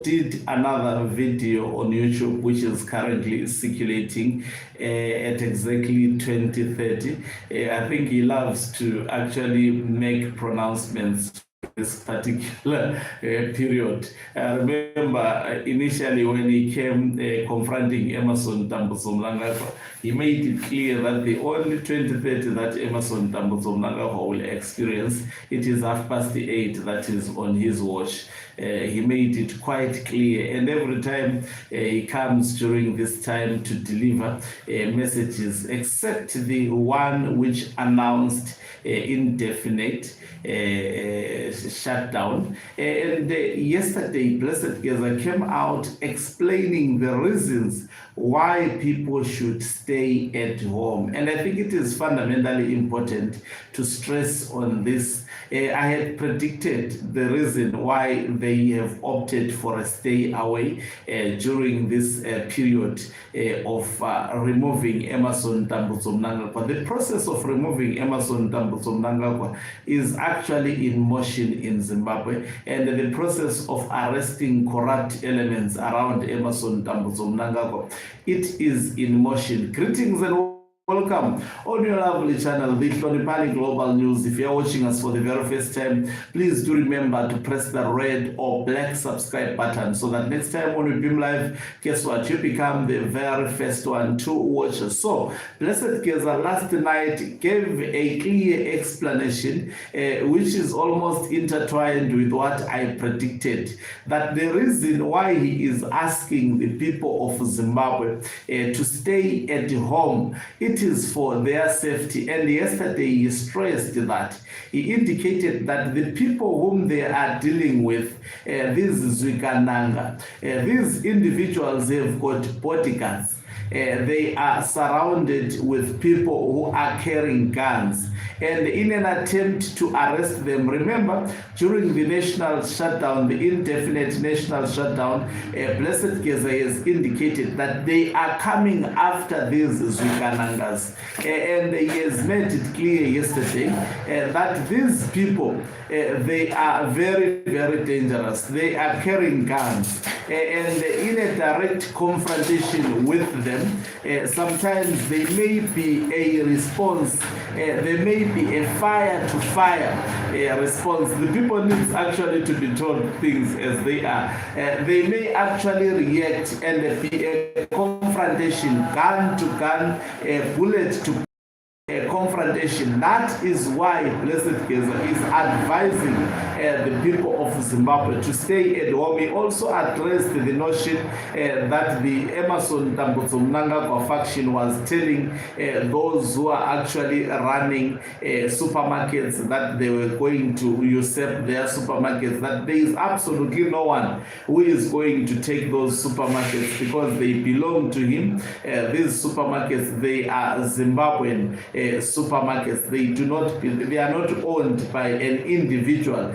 did another video on YouTube, which is currently circulating at exactly 2030. I think he loves to actually make pronouncements this particular period. I remember initially when he came confronting Emerson Mnangagwa, he made it clear that the only 2030 that Emerson Mnangagwa will experience, it is 8:30 that is on his watch. He made it quite clear, and every time he comes during this time to deliver messages, except the one which announced indefinite shutdown. And yesterday, Blessed Geza came out explaining the reasons why people should stay at home. And I think it is fundamentally important to stress on this. I had predicted the reason why they have opted for a stay away during this period of removing Emerson Mnangagwa. The process of removing Emerson Mnangagwa is actually in motion in Zimbabwe, and the process of arresting corrupt elements around Emerson Mnangagwa, it is in motion. Greetings and welcome on your lovely channel, the Clarified Global News. If you're watching us for the very first time, please do remember to press the red or black subscribe button so that next time when we beam live, guess what? You become the very first one to watch us. So, Blessed Geza last night gave a clear explanation, which is almost intertwined with what I predicted, that the reason why he is asking the people of Zimbabwe to stay at home, it is for their safety. And yesterday he stressed that. He indicated that the people whom they are dealing with, these Zwikananga, these individuals have got bodyguards. They are surrounded with people who are carrying guns. And in an attempt to arrest them, remember, during the national shutdown, the indefinite national shutdown, Blessed Geza has indicated that they are coming after these Zwikanangas. And he has made it clear yesterday that these people, they are very, very dangerous. They are carrying guns. And in a direct confrontation with them, sometimes there may be a response, there may be a fire-to-fire response. The people need actually to be told things as they are. They may actually react and be a confrontation, gun-to-gun, bullet-to confrontation. That is why Blessed Geza is advising the people of Zimbabwe to stay at home. He also addressed the notion that the Emerson Mnangagwa faction was telling those who are actually running supermarkets that they were going to usurp their supermarkets, that there is absolutely no one who is going to take those supermarkets because they belong to him. These supermarkets, they are Zimbabwean supermarkets. They are not owned by an individual.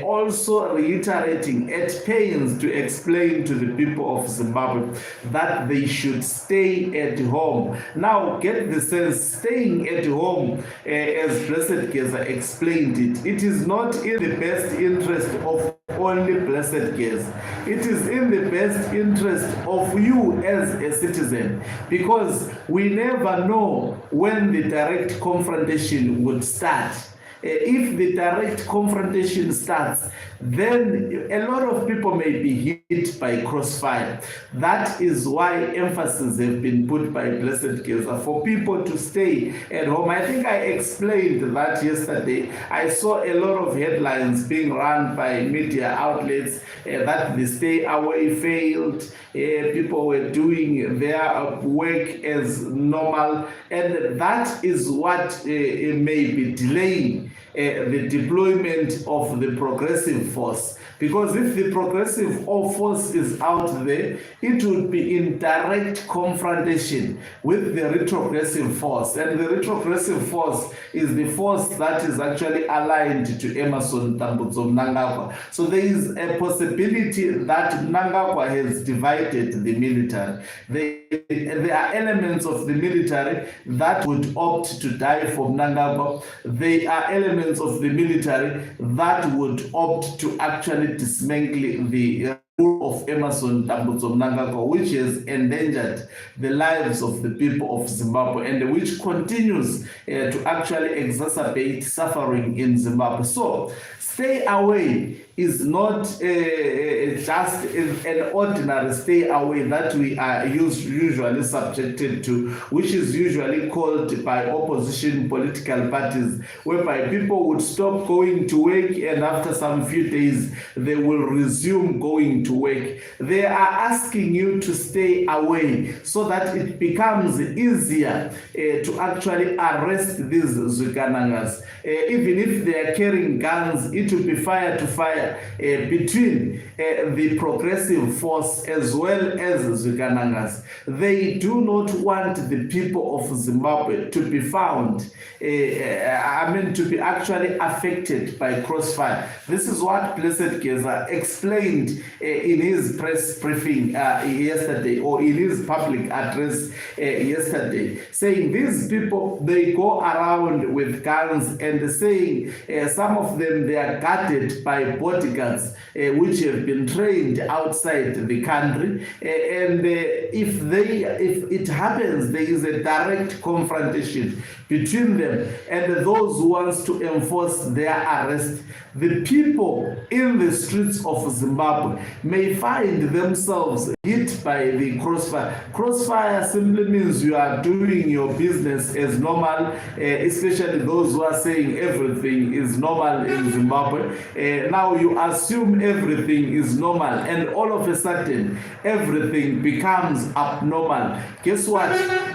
Also reiterating at pains to explain to the people of Zimbabwe that they should stay at home. Now get the sense, staying at home, as Blessed Geza explained it, it is not in the best interest of only Blessed Geza. It is in the best interest of you as a citizen, because we never know when the direct confrontation would start. If the direct confrontation starts, then a lot of people may be hit by crossfire. That is why emphasis have been put by Blessed Geza for people to stay at home. I think I explained that yesterday. I saw a lot of headlines being run by media outlets that the stay away failed. People were doing their work as normal, and that is what may be delaying the deployment of the progressive force. Because if the progressive force is out there, it would be in direct confrontation with the retrogressive force. And the retrogressive force is the force that is actually aligned to Emerson Mnangagwa. So there is a possibility that Mnangagwa has divided the military. There are elements of the military that would opt to die for Mnangagwa. There are elements elements of the military that would opt to actually dismantle the of Emerson Dambudzo Mnangagwa, which has endangered the lives of the people of Zimbabwe and which continues to actually exacerbate suffering in Zimbabwe. So, stay away is not just an ordinary stay away that we are usually subjected to, which is usually called by opposition political parties, whereby people would stop going to work and after some few days they will resume going to work. They are asking you to stay away so that it becomes easier to actually arrest these Zwiganangas. Even if they are carrying guns, it will be fire to fire between the progressive force as well as Zwiganangas. They do not want the people of Zimbabwe to be found, to be actually affected by crossfire. This is what Blessed Geza explained in his press briefing yesterday, or in his public address yesterday, saying these people, they go around with guns and saying some of them, they are guarded by bodyguards which have been trained outside the country, and if it happens there is a direct confrontation between them and those who wants to enforce their arrest, the people in the streets of Zimbabwe may find themselves hit by the crossfire. Crossfire simply means you are doing your business as normal, especially those who are saying everything is normal in Zimbabwe. Now you assume everything is normal and all of a sudden everything becomes abnormal. Guess what?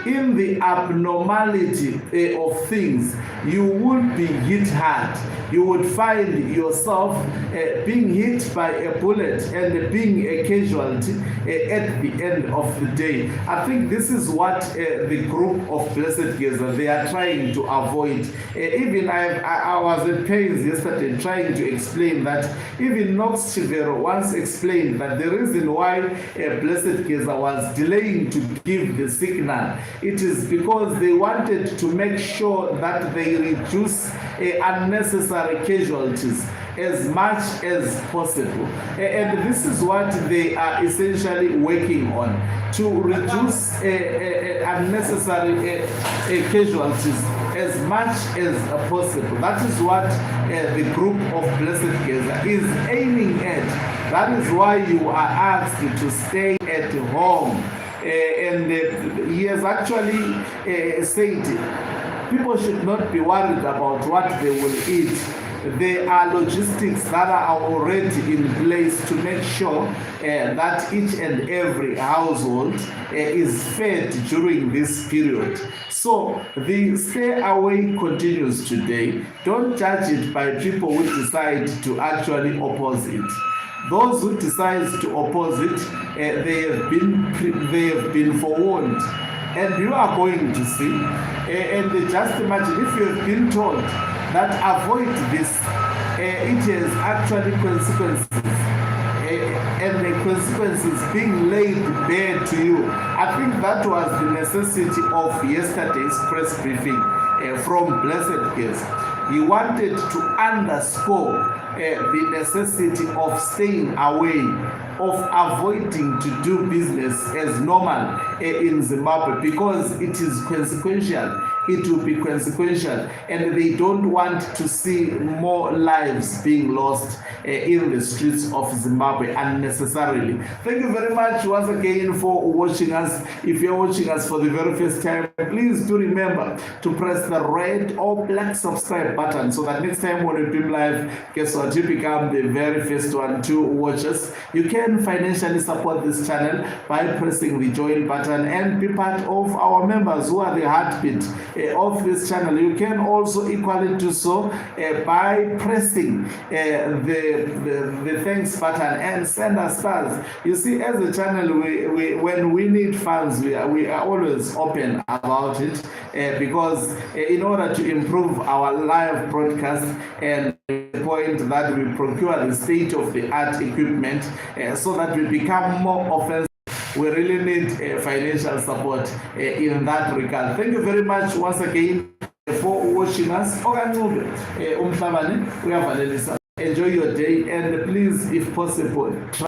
In the abnormality of things, you would be hit hard. You would find yourself being hit by a bullet and being a casualty at the end of the day. I think this is what the group of Blessed Geza, they are trying to avoid. Even I was at pains yesterday trying to explain that even Knox Chivero once explained that the reason why Blessed Geza was delaying to give the signal, it is because they wanted to make sure that they reduce unnecessary casualties as much as possible. And this is what they are essentially working on, to reduce unnecessary casualties as much as possible. That is what the group of Blessed Geza is aiming at. That is why you are asked to stay at home. And he has actually said people should not be worried about what they will eat. There are logistics that are already in place to make sure that each and every household is fed during this period. So the stay away continues today. Don't judge it by people who decide to actually oppose it. Those who decide to oppose it, they have been forewarned. And you are going to see, and just imagine if you have been told that avoid this, it has actually consequences, and the consequences being laid bare to you. I think that was the necessity of yesterday's press briefing from Blessed Geza. He wanted to underscore the necessity of staying away, of avoiding to do business as normal in Zimbabwe, because it is consequential. It will be consequential, and they don't want to see more lives being lost in the streets of Zimbabwe unnecessarily. Thank you very much once again for watching us. If you're watching us for the very first time, please do remember to press the red or black subscribe button so that next time when we beam live, guess what, you become the very first one to watch us. You can financially support this channel by pressing the join button and be part of our members who are the heartbeat of this channel. You can also equally do so by pressing the thanks button and send us stars. You see, as a channel, we when we need funds, we are always open about it because in order to improve our live broadcast, and the point that we procure the state-of-the-art equipment so that we become more offensive, we really need financial support in that regard. Thank you very much once again. for watching us. Umhlabane uyavalelisa. Enjoy your day, and please, if possible, try